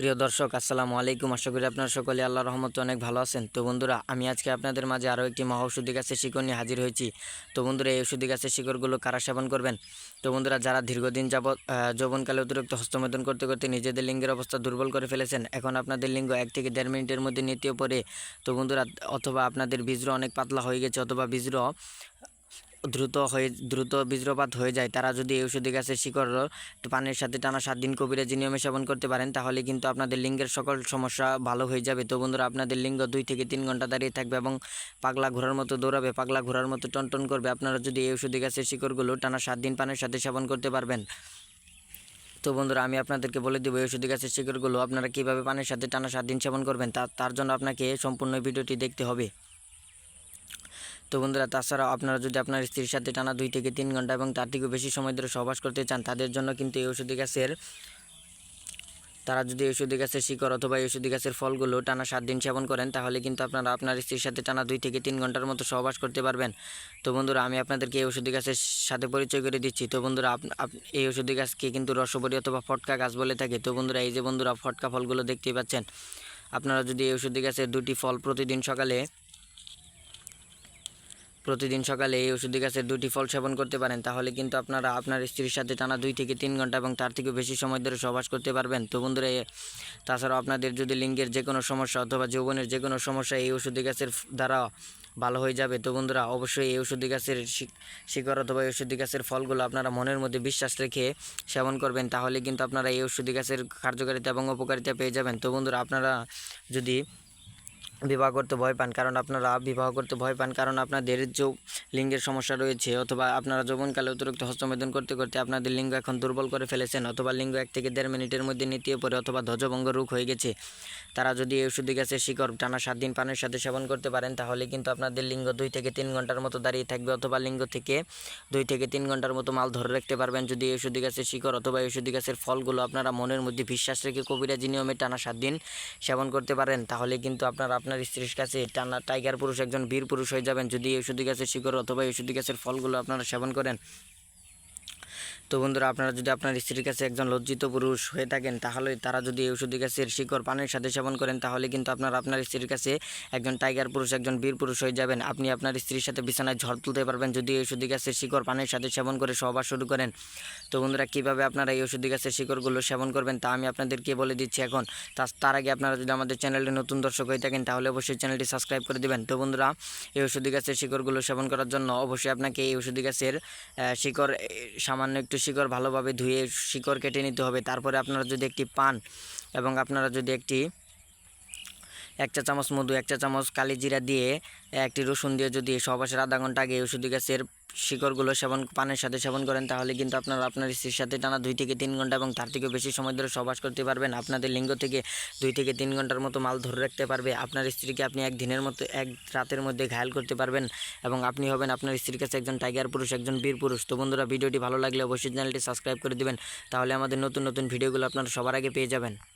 প্রিয় দর্শক, আসসালামু আলাইকুম। আশা করি আপনারা সকলে আল্লাহর রহমতে অনেক ভালো আছেন। তো বন্ধুরা, আমি আজকে আপনাদের মাঝে আরও একটি মহা ঔষধি গাছের শিকড় নিয়ে হাজির হয়েছি। তো বন্ধুরা, এই ঔষধি গাছের শিকড়গুলো কারা সেবন করবেন? তো বন্ধুরা, যারা দীর্ঘদিন যাবৎ যৌবনকালে অতিরিক্ত হস্তমৈথুন করতে করতে নিজেদের লিঙ্গের অবস্থা দুর্বল করে ফেলেছেন, এখন আপনাদের লিঙ্গ 1 থেকে 1.5 মিনিটের মধ্যে নিতে পারে। তো বন্ধুরা, অথবা আপনাদের বীর্য অনেক পাতলা হয়ে গেছে, অথবা বীর্য দ্রুত বীর্যপাত হয়ে যায়, তারা যদি এই ঔষধি গাছের শিকড় পানির সাথে টানা 7 দিন কবিরাজি নিয়মে সেবন করতে পারেন, তাহলে কিন্তু আপনাদের লিঙ্গের সকল সমস্যা ভালো হয়ে যাবে। তো বন্ধুরা, আপনাদের লিঙ্গ 2 থেকে 3 ঘন্টা দাঁড়িয়ে থাকবে এবং পাগলা ঘোড়ার মতো দৌড়াবে, পাগলা ঘোড়ার মতো টনটন করবে, আপনারা যদি এই ঔষধি গাছের শিকড়গুলো টানা 7 দিন পানির সাথে সেবন করতে পারবেন। তো বন্ধুরা, আমি আপনাদেরকে বলে দেবো এই ঔষধি গাছের শিকড়গুলো আপনারা কীভাবে পানির সাথে টানা 7 দিন সেবন করবেন। তার জন্য আপনাকে সম্পূর্ণ ভিডিওটি দেখতে হবে। তো বন্ধুরা, তাছাড়াও আপনারা যদি আপনার স্ত্রীর সাথে টানা 2 থেকে 3 ঘন্টা এবং তার থেকেও বেশি সময় ধরে সহবাস করতে চান, তাদের জন্য কিন্তু এই ঔষধি গাছের তারা যদি এই ঔষধি গাছের শিকড় অথবা এই ঔষধি গাছের ফলগুলো টানা 7 দিন সেবন করেন, তাহলে কিন্তু আপনারা আপনার স্ত্রীর সাথে টানা 2 থেকে 3 ঘন্টার মতো সহবাস করতে পারবেন। তো বন্ধুরা, আমি আপনাদেরকে এই ঔষধি গাছের সাথে পরিচয় করে দিচ্ছি। তো বন্ধুরা, এই ঔষধি গাছকে কিন্তু রসবরী অথবা ফটকা গাছ বলে থাকে। তো বন্ধুরা, এই যে বন্ধুরা ফটকা ফলগুলো দেখতেই পাচ্ছেন, আপনারা যদি এই ঔষধি গাছের 2টি ফল প্রতিদিন সকালে এই ঔষধি গাছের 2টি ফল সেবন করতে পারেন, তাহলে কিন্তু আপনারা আপনার স্ত্রীর সাথে টানা 2 থেকে 3 ঘন্টা এবং তার থেকেও বেশি সময় ধরে সহবাস করতে পারবেন। তো বন্ধুরা, তাছাড়াও আপনাদের যদি লিঙ্গের যে কোনো সমস্যা অথবা যৌবনের যে কোনো সমস্যা এই ঔষধি গাছের দ্বারা ভালো হয়ে যাবে। তো বন্ধুরা, অবশ্যই এই ঔষধি গাছের শিকড় অথবা এই ঔষধি গাছের ফলগুলো আপনারা মনের মধ্যে বিশ্বাস রেখে সেবন করবেন, তাহলে কিন্তু আপনারা এই ঔষধি গাছের কার্যকারিতা এবং উপকারিতা পেয়ে যাবেন। তো বন্ধুরা, আপনারা যদি বিবাহ করতে ভয় পান, কারণ আপনাদের লিঙ্গের সমস্যা রয়েছে, অথবা আপনারা যৌবনকালে অতিরিক্ত হস্তমৈথুন করতে করতে আপনাদের লিঙ্গ এখন দুর্বল করে ফেলেছেন, অথবা লিঙ্গ 1 থেকে 1.5 মিনিটের মধ্যে নিতে পড়ে, অথবা ধ্বজভঙ্গ রোগ হয়ে গেছে, তারা যদি এই ঔষধি গাছের শিকড় টানা 7 দিন পানির সাথে সেবন করতে পারেন, তাহলে কিন্তু আপনাদের লিঙ্গ 2 থেকে 3 ঘন্টার মতো দাঁড়িয়ে থাকবে, অথবা লিঙ্গ থেকে 2 থেকে 3 ঘন্টার মতো মাল ধরে রাখতে পারবেন, যদি এই ঔষধি গাছের শিকড় অথবা এই ঔষধি গাছের ফলগুলো আপনারা মনের মধ্যে বিশ্বাস রেখে কবিরাজি নিয়মে টানা 7 দিন সেবন করতে পারেন, তাহলে কিন্তু আপনার স্ত্রীর কাছে টানা টাইগার পুরুষ, একজন বীর পুরুষ হয়ে যাবেন, যদি এই ঔষধি গাছের শিকড় অথবা এই ঔষধি গাছের ফলগুলো আপনারা সেবন করেন। তো বন্ধুরা, আপনারা যদি আপনার স্ত্রীর কাছে একজন লজ্জিত পুরুষ হয়ে থাকেন, তাহলে তারা যদি এই ঔষধি গাছের শিকড় পানির সাথে সেবন করেন, তাহলে কিন্তু আপনার স্ত্রীর কাছে একজন টাইগার পুরুষ, একজন বীর পুরুষ হয়ে যাবেন। আপনি আপনার স্ত্রীর সাথে বিছানায় ঝড় তুলতে পারবেন যদি এই ঔষধি গাছের শিকড় পানির সাথে সেবন করে সহবাস শুরু করেন। তো বন্ধুরা, কীভাবে আপনারা এই ঔষধি গাছের শিকড়গুলো সেবন করবেন তা আমি আপনাদেরকে বলে দিচ্ছি এখন। তার আগে আপনারা যদি আমাদের চ্যানেলে নতুন দর্শক হয়ে থাকেন, তাহলে অবশ্যই চ্যানেলটি সাবস্ক্রাইব করে দেবেন। তো বন্ধুরা, এই ঔষধি গাছের শিকড়গুলো সেবন করার জন্য অবশ্যই আপনাকে এই ঔষধি গাছের শিকড়, সামান্য একটু শিকড় ভালোভাবে ধুয়ে শিকড় কেটে নিতে হবে। তারপরে আপনারা যদি একটি পান এবং আপনারা যদি 1 চা চামচ মধু, 1 চা চামচ কালি জিরা দিয়ে, একটি রসুন দিয়ে যদি সহবাসের আধা ঘন্টা আগে ঔষধি গাছের শিকড়গুলো পানের সাথে সেবন করেন, তাহলে কিন্তু আপনারা আপনার স্ত্রীর সাথে টানা 2 থেকে 3 ঘন্টা এবং তার থেকেও বেশি সময় ধরে সহবাস করতে পারবেন। আপনাদের লিঙ্গ থেকে 2 থেকে 3 ঘন্টার মতো মাল ধরে রাখতে পারবে। আপনার স্ত্রীকে আপনি এক রাতের মধ্যে ঘায়াল করতে পারবেন, এবং আপনি হবেন আপনার স্ত্রীর কাছে একজন টাইগার পুরুষ, একজন বীর পুরুষ। তো বন্ধুরা, ভিডিওটি ভালো লাগলে অবশ্যই চ্যানেলটি সাবস্ক্রাইব করে দিবেন, তাহলে আমাদের নতুন নতুন ভিডিওগুলো আপনারা সবার আগে পেয়ে যাবেন।